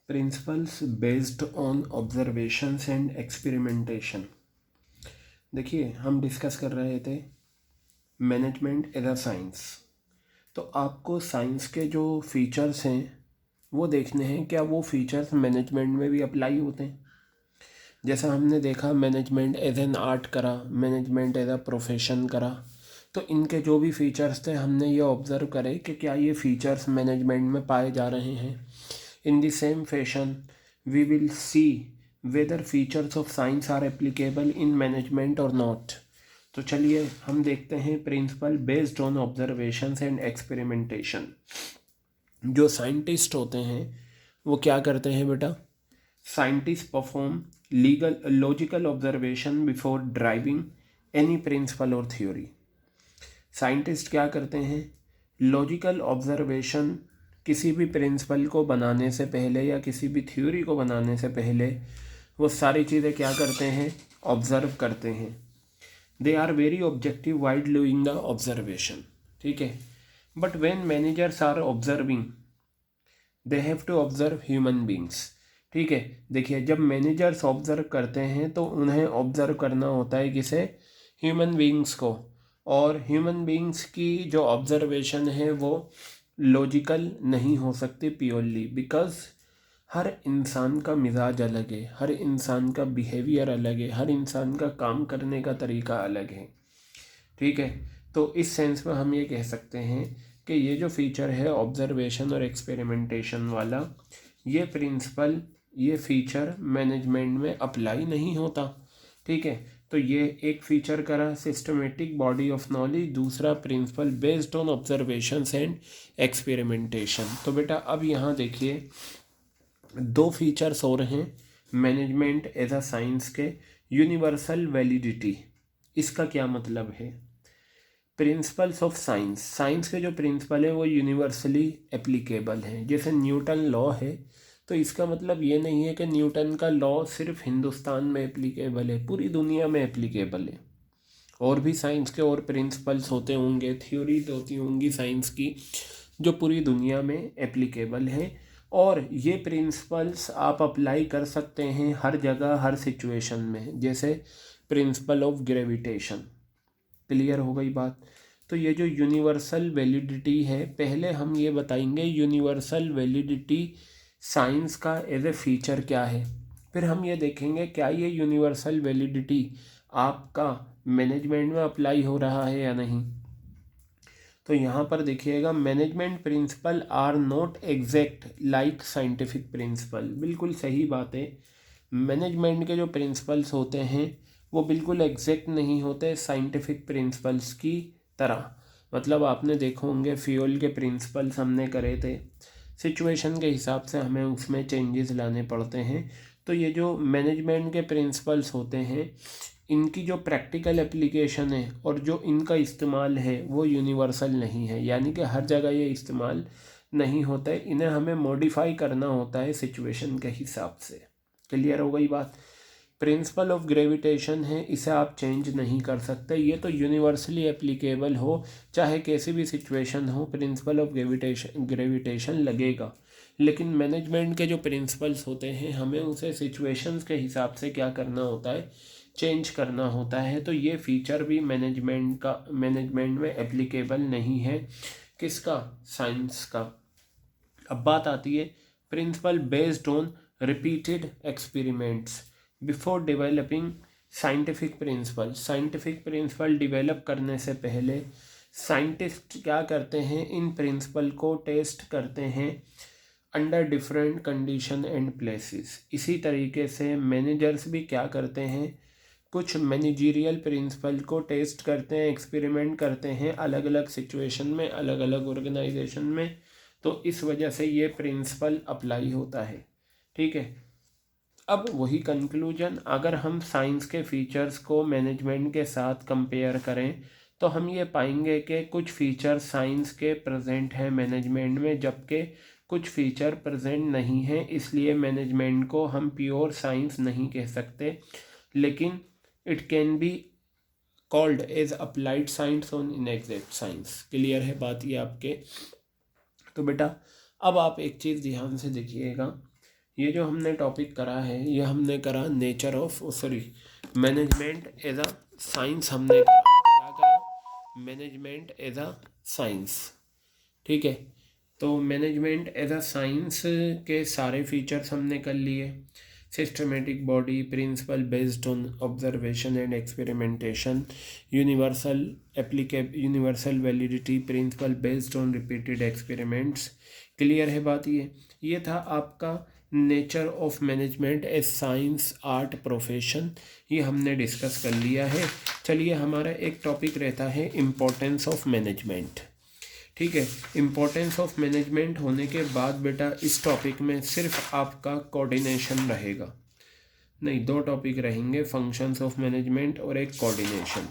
Principles based on observations and experimentation. देखिए, हम discuss कर रहे थे मैनेजमेंट एज अ साइंस। तो आपको साइंस के जो फीचर्स हैं वो देखने हैं, क्या वो फीचर्स मैनेजमेंट में भी अप्लाई होते हैं। जैसा हमने देखा मैनेजमेंट एज एन आर्ट करा, मैनेजमेंट एज अ प्रोफेशन करा, तो इनके जो भी फीचर्स थे हमने ये ऑब्ज़र्व करे कि क्या ये फीचर्स मैनेजमेंट में पाए जा रहे हैं। In the same fashion, we will see whether features of science are applicable in management or not. तो चलिए हम देखते हैं principle based on observations and experimentation. जो साइंटिस्ट होते हैं वो क्या करते हैं बेटा? Scientist perform legal logical observation before driving any principle और थ्योरी। साइंटिस्ट क्या करते हैं? लॉजिकल ऑब्जर्वेशन किसी भी प्रिंसिपल को बनाने से पहले या किसी भी थ्योरी को बनाने से पहले वो सारी चीज़ें क्या करते हैं? ऑब्जर्व करते हैं। They are very objective while doing the observation, ठीक है। But when managers are observing they have to observe human beings, ठीक है। देखिए, जब मैनेजर्स ऑब्जर्व करते हैं तो उन्हें ऑब्जर्व करना होता है किसे? ह्यूमन बींग्स को। और ह्यूमन बींग्स की जो ऑब्जर्वेशन है वो लॉजिकल नहीं हो सकती प्योरली, बिकॉज हर इंसान का मिजाज अलग है, हर इंसान का बिहेवियर अलग है, हर इंसान का काम करने का तरीका अलग है, ठीक है। तो इस सेंस में हम ये कह सकते हैं कि ये जो फीचर है ऑब्जर्वेशन और एक्सपेरिमेंटेशन वाला, ये प्रिंसिपल, ये फीचर मैनेजमेंट में अप्लाई नहीं होता, ठीक है। तो ये एक फीचर करा सिस्टमेटिक बॉडी ऑफ नॉलेज, दूसरा principal based on observations and experimentation. तो बेटा अब यहाँ देखिए दो फीचर्स और हैं मैनेजमेंट एज अ साइंस के। यूनिवर्सल वैलिडिटी, इसका क्या मतलब है? प्रिंसिपल्स ऑफ साइंस, साइंस के जो प्रिंसिपल हैं वो यूनिवर्सली एप्लीकेबल हैं। जैसे न्यूटन लॉ है, तो इसका मतलब ये नहीं है कि न्यूटन का लॉ सिर्फ हिंदुस्तान में एप्लीकेबल है, पूरी दुनिया में एप्लीकेबल है। और भी साइंस के और प्रिंसिपल्स होते होंगे, थ्योरीज होती होंगी साइंस की जो पूरी दुनिया में एप्लीकेबल है। और ये प्रिंसिपल्स आप अप्लाई कर सकते हैं हर जगह, हर सिचुएशन में। जैसे प्रिंसिपल ऑफ ग्रेविटेशन, क्लियर हो गई बात। तो ये जो यूनिवर्सल वैलिडिटी है, पहले हम ये बताएंगे यूनिवर्सल वैलिडिटी साइंस का एज ए फीचर क्या है, फिर हम ये देखेंगे क्या ये यूनिवर्सल वैलिडिटी आपका मैनेजमेंट में अप्लाई हो रहा है या नहीं। तो यहाँ पर देखिएगा, management principle are not exact like scientific principle. बिल्कुल सही बात है, मैनेजमेंट के जो प्रिंसिपल्स होते हैं वो बिल्कुल एग्जैक्ट नहीं होते साइंटिफिक प्रिंसिपल्स की तरह। मतलब आपने देखो होंगे फ्यूल के प्रिंसिपल्स हमने करे थे, सिचुएशन के हिसाब से हमें उसमें चेंजेस लाने पड़ते हैं। तो ये जो मैनेजमेंट के प्रिंसिपल्स होते हैं, इनकी जो प्रैक्टिकल एप्लीकेशन है और जो इनका इस्तेमाल है वो यूनिवर्सल नहीं है, यानी कि हर जगह ये इस्तेमाल नहीं होता है। इन्हें हमें मॉडिफाई करना होता है सिचुएशन के हिसाब से। क्लियर हो गई बात? प्रिंसिपल ऑफ ग्रेविटेशन है, इसे आप चेंज नहीं कर सकते, ये तो यूनिवर्सली एप्लीकेबल हो, चाहे कैसी भी सिचुएशन हो प्रिंसिपल ऑफ ग्रेविटेशन लगेगा। लेकिन मैनेजमेंट के जो प्रिंसिपल्स होते हैं हमें उसे सिचुएशंस के हिसाब से क्या करना होता है? चेंज करना होता है। तो ये फीचर भी मैनेजमेंट में एप्लीकेबल नहीं है। किसका? साइंस का। अब बात आती है principal based on repeated experiments before developing scientific principle. Scientific principle develop करने से पहले साइंटिस्ट क्या करते हैं? इन प्रिंसिपल को टेस्ट करते हैं under different condition and places. इसी तरीके से मैनेजर्स भी क्या करते हैं? कुछ मैनेजरियल प्रिंसिपल को टेस्ट करते हैं, एक्सपेरिमेंट करते हैं अलग अलग सिचुएशन में, अलग अलग ऑर्गेनाइजेशन में। तो इस वजह से ये प्रिंसिपल अप्लाई होता है, ठीक है। अब वही कंक्लूजन, अगर हम साइंस के फीचर्स को मैनेजमेंट के साथ कंपेयर करें तो हम ये पाएंगे कि कुछ फीचर साइंस के प्रेजेंट हैं मैनेजमेंट में, जबकि कुछ फीचर प्रेजेंट नहीं हैं। इसलिए मैनेजमेंट को हम प्योर साइंस नहीं कह सकते, लेकिन it can be called as applied science on inexact science. Clear है बात ये आपके? तो बेटा अब आप एक चीज़ ध्यान से देखिएगा, ये जो हमने टॉपिक करा है ये हमने करा nature of management as a science. हमने करा क्या करा? Management as a science. ठीक है, तो मैनेजमेंट एज अ साइंस के सारे फीचर्स हमने कर लिए। Systematic body, principle based on observation and experimentation, universal validity, principle based on repeated experiments. Clear है बात? ये था आपका nature of management as science, art, profession. ये हमने डिस्कस कर लिया है। चलिए, हमारा एक टॉपिक रहता है इम्पोर्टेंस ऑफ मैनेजमेंट। ठीक है, इम्पोर्टेंस ऑफ मैनेजमेंट होने के बाद बेटा इस टॉपिक में सिर्फ आपका कोऑर्डिनेशन रहेगा। नहीं, दो टॉपिक रहेंगे, फंक्शंस ऑफ मैनेजमेंट और एक कोऑर्डिनेशन।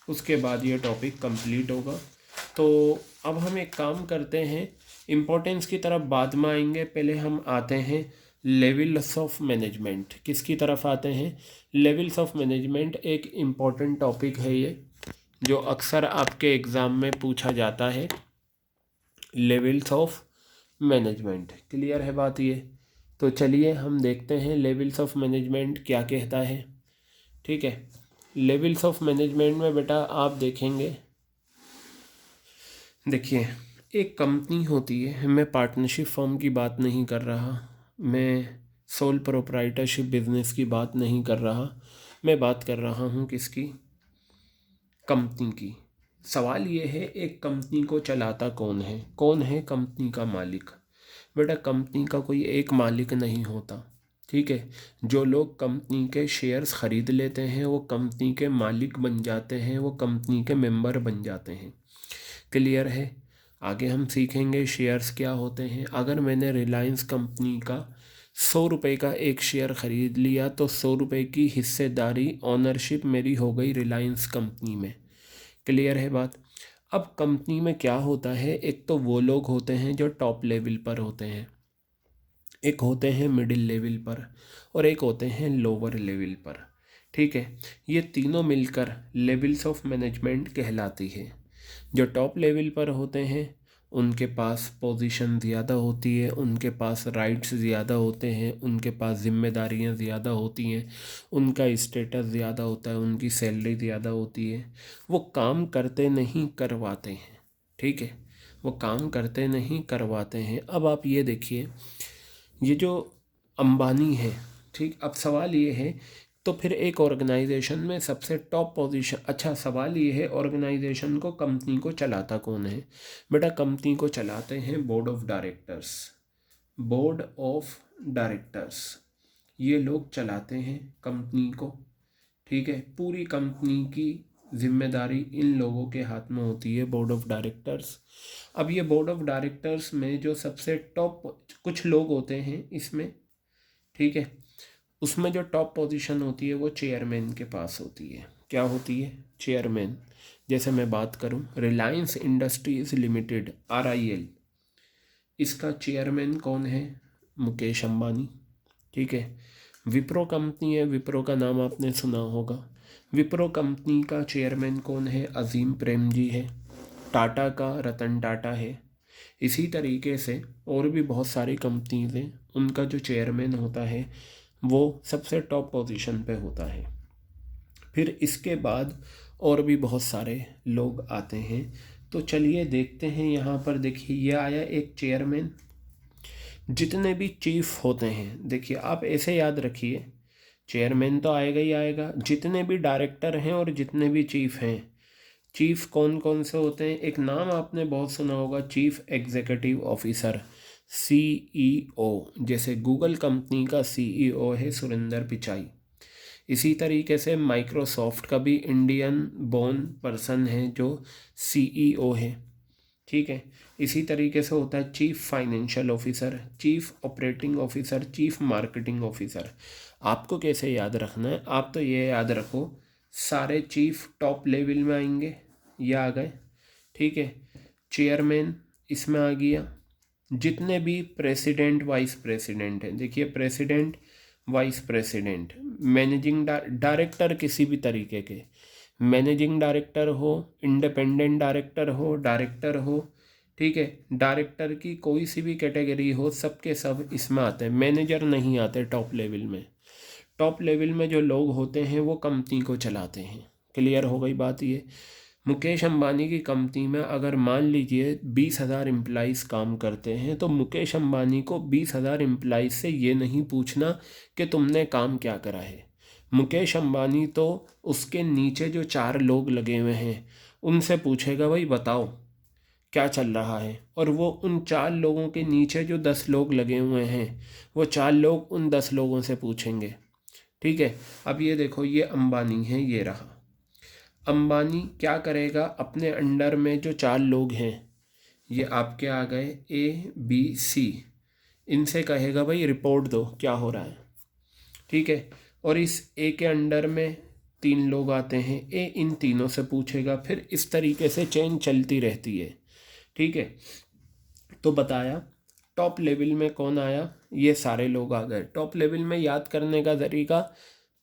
उसके बाद ये टॉपिक कंप्लीट होगा। तो अब हम एक काम करते हैं, इम्पोर्टेंस की तरफ बाद में आएंगे। पहले हम आते हैं लेवल्स ऑफ मैनेजमेंट। किसकी तरफ आते हैं? लेवल्स ऑफ मैनेजमेंट एक इम्पॉर्टेंट टॉपिक है ये, जो अक्सर आपके एग्ज़ाम में पूछा जाता है। Levels of management. क्लियर है बात? ये तो चलिए हम देखते हैं लेवल्स ऑफ मैनेजमेंट क्या कहता है। ठीक है, लेवल्स ऑफ मैनेजमेंट में बेटा आप देखेंगे, देखिए एक कंपनी होती है, मैं पार्टनरशिप फर्म की बात नहीं कर रहा, मैं सोल प्रोप्राइटरशिप बिजनेस की बात नहीं कर रहा, मैं बात कर रहा हूँ किसकी? कंपनी की। सवाल ये है, एक कंपनी को चलाता कौन है? कौन है कंपनी का मालिक? बेटा कंपनी का कोई एक मालिक नहीं होता। ठीक है, जो लोग कंपनी के शेयर्स खरीद लेते हैं वो कंपनी के मालिक बन जाते हैं, वो कंपनी के मेंबर बन जाते हैं। क्लियर है? आगे हम सीखेंगे शेयर्स क्या होते हैं। अगर मैंने रिलायंस कंपनी का 100 रुपये का एक शेयर ख़रीद लिया तो 100 रुपये की हिस्सेदारी, ऑनरशिप मेरी हो गई रिलायंस कंपनी में। क्लियर है बात? अब कंपनी में क्या होता है, एक तो वो लोग होते हैं जो टॉप लेवल पर होते हैं, एक होते हैं मिडिल लेवल पर, और एक होते हैं लोअर लेवल पर। ठीक है, ये तीनों मिलकर लेवल्स ऑफ मैनेजमेंट कहलाती है। जो टॉप लेवल पर होते हैं उनके पास पोजीशन ज़्यादा होती है, उनके पास राइट्स ज़्यादा होते हैं, उनके पास जिम्मेदारियां ज़्यादा होती हैं, उनका स्टेटस ज़्यादा होता है, उनकी सैलरी ज़्यादा होती है। वो काम करते नहीं करवाते हैं। ठीक है, वो काम करते नहीं करवाते हैं। अब आप ये देखिए, ये जो अंबानी है, ठीक, अब सवाल ये है, तो फिर एक ऑर्गेनाइजेशन में सबसे टॉप पोजीशन, अच्छा सवाल ये है ऑर्गेनाइजेशन को, कंपनी को चलाता कौन है? बेटा कंपनी को चलाते हैं board of directors. Board of directors, ये लोग चलाते हैं कंपनी को। ठीक है, पूरी कंपनी की जिम्मेदारी इन लोगों के हाथ में होती है, बोर्ड ऑफ डायरेक्टर्स। अब ये बोर्ड ऑफ डायरेक्टर्स में जो सबसे टॉप कुछ लोग होते हैं इसमें, ठीक है, उसमें जो टॉप पोजीशन होती है वो चेयरमैन के पास होती है। क्या होती है? चेयरमैन। जैसे मैं बात करूं, रिलायंस इंडस्ट्रीज लिमिटेड RIL, इसका चेयरमैन कौन है? मुकेश अंबानी। ठीक है, विप्रो कंपनी है, विप्रो का नाम आपने सुना होगा, विप्रो कंपनी का चेयरमैन कौन है? अजीम प्रेम जी है। टाटा का रतन टाटा है। इसी तरीके से और भी बहुत सारी कंपनीज हैं, उनका जो चेयरमैन होता है वो सबसे टॉप पोजीशन पे होता है। फिर इसके बाद और भी बहुत सारे लोग आते हैं। तो चलिए देखते हैं, यहाँ पर देखिए ये आया एक चेयरमैन। जितने भी चीफ होते हैं, देखिए आप ऐसे याद रखिए, चेयरमैन तो आएगा ही आएगा, जितने भी डायरेक्टर हैं और जितने भी चीफ हैं, चीफ कौन कौन से होते हैं? एक नाम आपने बहुत सुना होगा, चीफ एग्जीक्यूटिव ऑफिसर, CEO। जैसे गूगल कंपनी का CEO है सुरेंद्र पिचाई। इसी तरीके से माइक्रोसॉफ्ट का भी इंडियन बोर्न पर्सन है जो CEO है। ठीक है, इसी तरीके से होता है chief financial officer, chief operating officer, chief marketing officer. आपको कैसे याद रखना है? आप तो ये याद रखो, सारे चीफ टॉप लेवल में आएंगे, ये आ गए। ठीक है, चेयरमैन इसमें आ गया। जितने भी प्रेसिडेंट वाइस प्रेसिडेंट हैं, देखिए president vice president, managing director किसी भी तरीके के, मैनेजिंग डायरेक्टर हो, इंडिपेंडेंट डायरेक्टर हो, ठीक है। डायरेक्टर की कोई सी भी कैटेगरी हो, सबके सब इसमें आते हैं। मैनेजर नहीं आते टॉप लेवल में। टॉप लेवल में जो लोग होते हैं वो कंपनी को चलाते हैं। क्लियर हो गई बात ये। मुकेश अंबानी की कंपनी में अगर मान लीजिए 20,000 एम्प्लॉइज़ काम करते हैं, तो मुकेश अंबानी को 20,000 एम्प्लॉइज़ से ये नहीं पूछना कि तुमने काम क्या करा है। मुकेश अंबानी तो उसके नीचे जो 4 लोग लगे हुए हैं उनसे पूछेगा, भाई बताओ क्या चल रहा है। और वो उन 4 लोगों के नीचे जो 10 लोग लगे हुए हैं, वो 4 लोग उन 10 लोगों से पूछेंगे। ठीक है। अब ये देखो, ये अंबानी है, ये रहा। अंबानी क्या करेगा, अपने अंडर में जो 4 लोग हैं, ये आपके आ गए ABC, इनसे कहेगा भाई रिपोर्ट दो क्या हो रहा है। ठीक है। और इस ए के अंडर में 3 लोग आते हैं, ए इन तीनों से पूछेगा, फिर इस तरीके से चेन चलती रहती है। ठीक है। तो बताया टॉप लेवल में कौन आया, ये सारे लोग आ गए। टॉप लेवल में याद करने का तरीका,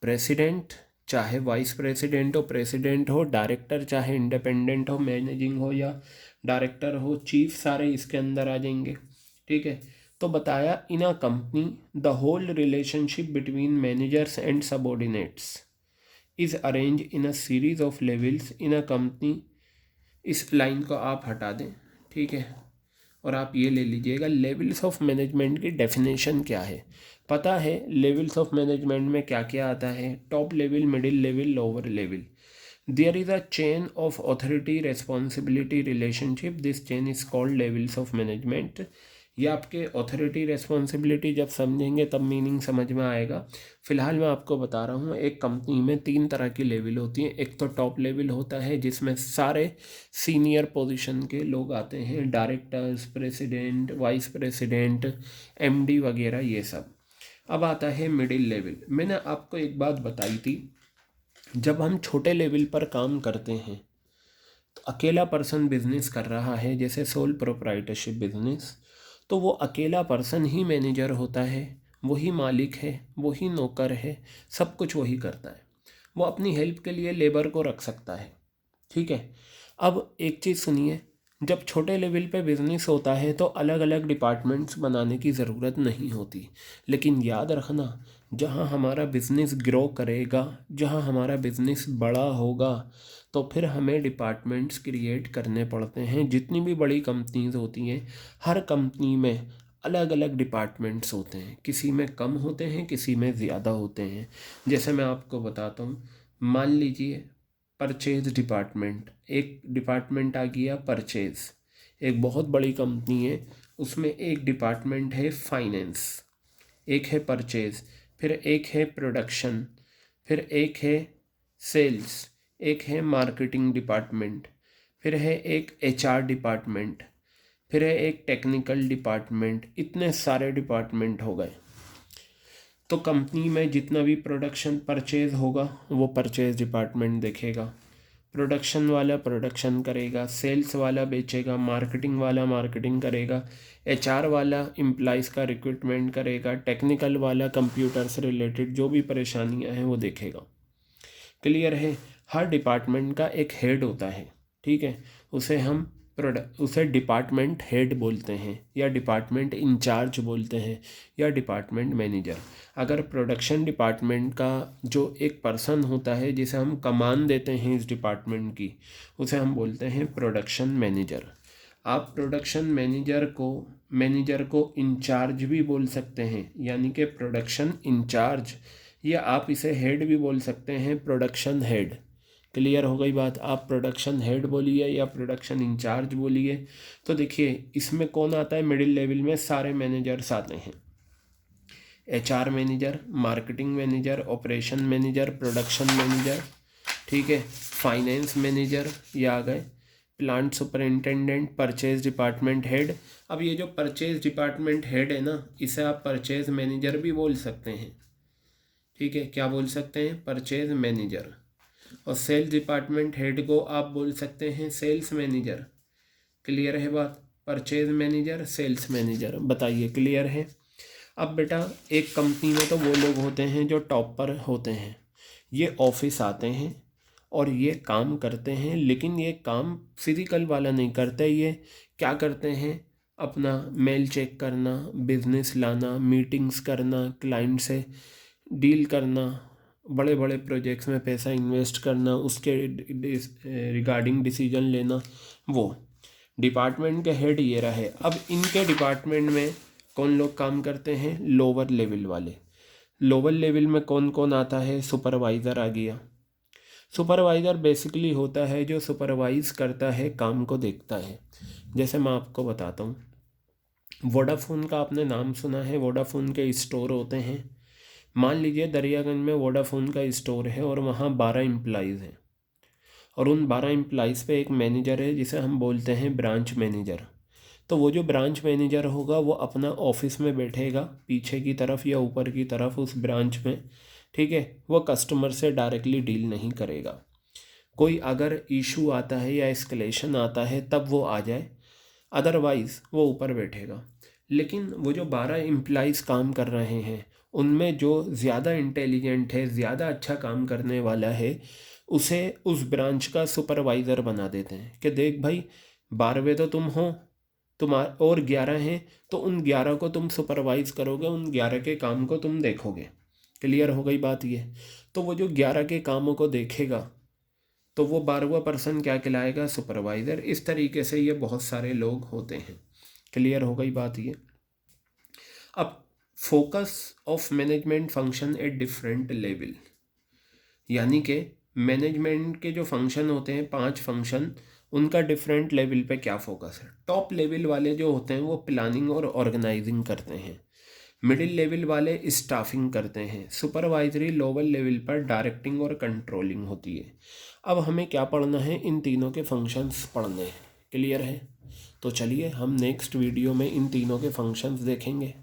प्रेसिडेंट चाहे वाइस प्रेसिडेंट हो, प्रेसिडेंट हो, डायरेक्टर चाहे इंडिपेंडेंट हो, मैनेजिंग हो या डायरेक्टर हो, चीफ, सारे इसके अंदर आ जाएंगे। ठीक है। तो बताया in a company the whole relationship between managers and subordinates is arrange in a series of levels in a company. इस लाइन को आप हटा दें। ठीक है। और आप ये ले लीजिएगा, लेवल्स ऑफ मैनेजमेंट की डेफिनेशन क्या है। पता है लेवल्स ऑफ मैनेजमेंट में क्या क्या आता है, top level, middle level, lower level. There is a chain of authority responsibility relationship, this chain is called levels of management. ये आपके ऑथोरिटी रेस्पॉन्सिबिलिटी जब समझेंगे तब मीनिंग समझ में आएगा। फिलहाल मैं आपको बता रहा हूँ, एक कंपनी में 3 तरह की लेवल होती हैं। एक तो टॉप लेवल होता है जिसमें सारे सीनियर पोजीशन के लोग आते हैं, directors, president, vice president, MD वगैरह ये सब। अब आता है मिडिल लेवल। मैंने आपको एक बात बताई थी, जब हम छोटे लेवल पर काम करते हैं तो अकेला पर्सन बिजनेस कर रहा है, जैसे सोल प्रोप्राइटरशिप बिजनेस, तो वो अकेला पर्सन ही मैनेजर होता है, वही मालिक है, वही नौकर है, सब कुछ वही करता है। वो अपनी हेल्प के लिए लेबर को रख सकता है। ठीक है। अब एक चीज़ सुनिए, जब छोटे लेवल पे बिज़नेस होता है तो अलग अलग डिपार्टमेंट्स बनाने की ज़रूरत नहीं होती। लेकिन याद रखना, जहाँ हमारा बिज़नेस ग्रो करेगा, जहाँ हमारा बिज़नेस बड़ा होगा, तो फिर हमें डिपार्टमेंट्स क्रिएट करने पड़ते हैं। जितनी भी बड़ी कंपनीज होती हैं, हर कंपनी में अलग अलग डिपार्टमेंट्स होते हैं, किसी में कम होते हैं, किसी में ज़्यादा होते हैं। जैसे मैं आपको बताता हूँ, मान लीजिए परचेज डिपार्टमेंट, एक डिपार्टमेंट आ गया परचेज। एक बहुत बड़ी कंपनी है, उसमें एक डिपार्टमेंट है फाइनेंस, एक है परचेज, फिर एक है प्रोडक्शन, फिर एक है सेल्स, एक है मार्केटिंग डिपार्टमेंट, फिर है एक HR डिपार्टमेंट, फिर है एक टेक्निकल डिपार्टमेंट। इतने सारे डिपार्टमेंट हो गए। तो कंपनी में जितना भी प्रोडक्शन परचेज होगा वो परचेज डिपार्टमेंट देखेगा, प्रोडक्शन वाला प्रोडक्शन करेगा, सेल्स वाला बेचेगा, मार्केटिंग वाला मार्केटिंग करेगा, HR वाला एम्प्लॉइज़ का रिक्रूटमेंट करेगा, टेक्निकल वाला कंप्यूटर से रिलेटेड जो भी परेशानियां हैं वो देखेगा। क्लियर है। हर डिपार्टमेंट का एक हेड होता है। ठीक है। उसे डिपार्टमेंट हेड बोलते हैं, या डिपार्टमेंट इंचार्ज बोलते हैं, या डिपार्टमेंट मैनेजर। अगर प्रोडक्शन डिपार्टमेंट का जो एक पर्सन होता है जिसे हम कमान देते हैं इस डिपार्टमेंट की, उसे हम बोलते हैं प्रोडक्शन मैनेजर। आप प्रोडक्शन मैनेजर को इंचार्ज भी बोल सकते हैं, यानी कि प्रोडक्शन इंचार्ज, या आप इसे हेड भी बोल सकते हैं, प्रोडक्शन हेड। क्लियर हो गई बात। आप प्रोडक्शन हेड बोलिए या प्रोडक्शन इंचार्ज बोलिए। तो देखिए इसमें कौन आता है, मिडिल लेवल में सारे मैनेजर्स आते हैं, HR manager, marketing manager, operation manager, production manager. ठीक है। फाइनेंस मैनेजर ये आ गए, plant superintendent, purchase department head. अब ये जो परचेज डिपार्टमेंट हेड है ना, इसे आप परचेज मैनेजर भी बोल सकते हैं। ठीक है। क्या बोल सकते हैं, परचेज मैनेजर। और सेल्स डिपार्टमेंट हेड को आप बोल सकते हैं सेल्स मैनेजर। क्लियर है बात। Purchase manager, sales manager. बताइए क्लियर है। अब बेटा एक कंपनी में तो वो लोग होते हैं जो टॉप पर होते हैं, ये ऑफिस आते हैं, और ये काम करते हैं, लेकिन ये काम फिजिकल वाला नहीं करते। ये क्या करते हैं? अपना मेल चेक करना, बिजनेस लाना, मीटिंग्स करना, क्लाइंट से डील करना, बड़े बड़े प्रोजेक्ट्स में पैसा इन्वेस्ट करना, उसके रिगार्डिंग डिसीजन लेना। वो डिपार्टमेंट के हेड ये रहे। अब इनके डिपार्टमेंट में कौन लोग काम करते हैं? लोअर लेवल वाले। लोअर लेवल में कौन कौन आता है? सुपरवाइज़र आ गया। सुपरवाइज़र बेसिकली होता है जो सुपरवाइज़ करता है, काम को देखता है। जैसे मैं आपको बताता हूँ, वोडाफोन का आपने नाम सुना है। वोडाफोन के स्टोर होते हैं। मान लीजिए दरियागंज में वोडाफोन का स्टोर है और वहाँ 12 एम्प्लॉइज़ हैं, और उन 12 एम्प्लॉइज़ पे एक मैनेजर है जिसे हम बोलते हैं ब्रांच मैनेजर। तो वो जो ब्रांच मैनेजर होगा वो अपना ऑफिस में बैठेगा पीछे की तरफ या ऊपर की तरफ उस ब्रांच में, ठीक है। वो कस्टमर से डायरेक्टली डील नहीं करेगा। कोई अगर इशू आता है या एस्केलेशन आता है तब वो आ जाए, अदरवाइज़ वो ऊपर बैठेगा। लेकिन वो जो 12 एम्प्लॉइज़ काम कर रहे हैं उनमें जो ज़्यादा इंटेलिजेंट है, ज़्यादा अच्छा काम करने वाला है, उसे उस ब्रांच का सुपरवाइज़र बना देते हैं कि देख भाई, 12वें तो तुम हो, तुम और 11 हैं, तो उन 11 को तुम सुपरवाइज़ करोगे, उन 11 के काम को तुम देखोगे। क्लियर हो गई बात ये? तो वो जो 11 के कामों को देखेगा तो वो 12वां पर्सन क्या कहलाएगा? सुपरवाइज़र। इस तरीके से ये बहुत सारे लोग होते हैं। क्लियर हो गई बात ये? अब focus of management function at different level, यानी कि मैनेजमेंट के जो फंक्शन होते हैं 5 फंक्शन, उनका डिफरेंट लेवल पे क्या फोकस है। टॉप लेवल वाले जो होते हैं वो प्लानिंग और ऑर्गेनाइजिंग करते हैं। मिडिल लेवल वाले स्टाफिंग करते हैं। सुपरवाइजरी लोअर लेवल पर डायरेक्टिंग और कंट्रोलिंग होती है। अब हमें क्या पढ़ना है? इन तीनों के फंक्शंस पढ़ने हैं। क्लियर है? तो चलिए हम नेक्स्ट वीडियो में इन तीनों के फंक्शंस देखेंगे।